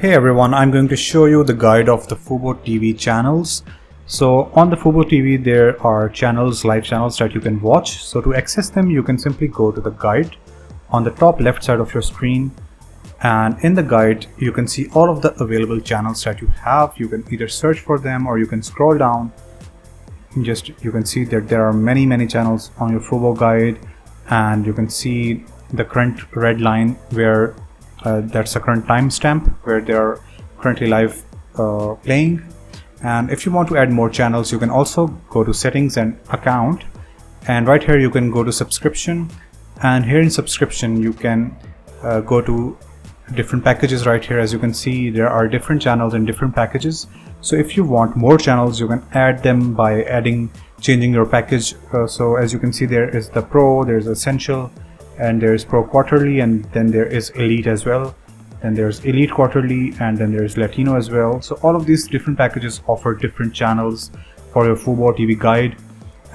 Hey everyone, I'm going to show you the guide of the Fubo TV channels. So on the Fubo TV there are channels, live channels that you can watch. So to access them you can simply go to the guide on the top left side of your screen, and in the guide you can see all of the available channels that you have. You can either search for them or you can scroll down. You can see that there are many channels on your Fubo guide, and you can see the current red line where that's the current timestamp where they are currently live playing. And if you want to add more channels you can also go to settings and account, and right here you can go to subscription, and here in subscription you can go to different packages. Right here, as you can see, there are different channels and different packages. So if you want more channels you can add them by changing your package. So as you can see, there is the Pro, there's Essential, and there's Pro Quarterly, and then there is Elite as well, and there's Elite Quarterly, and then there's Latino as well. So all of these different packages offer different channels for your Fubo TV guide,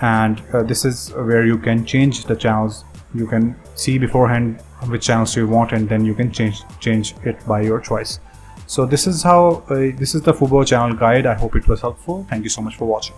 and this is where you can change the channels. You can see beforehand which channels you want, and then you can change it by your choice. So this is the Fubo channel guide. I hope it was helpful. Thank you so much for watching.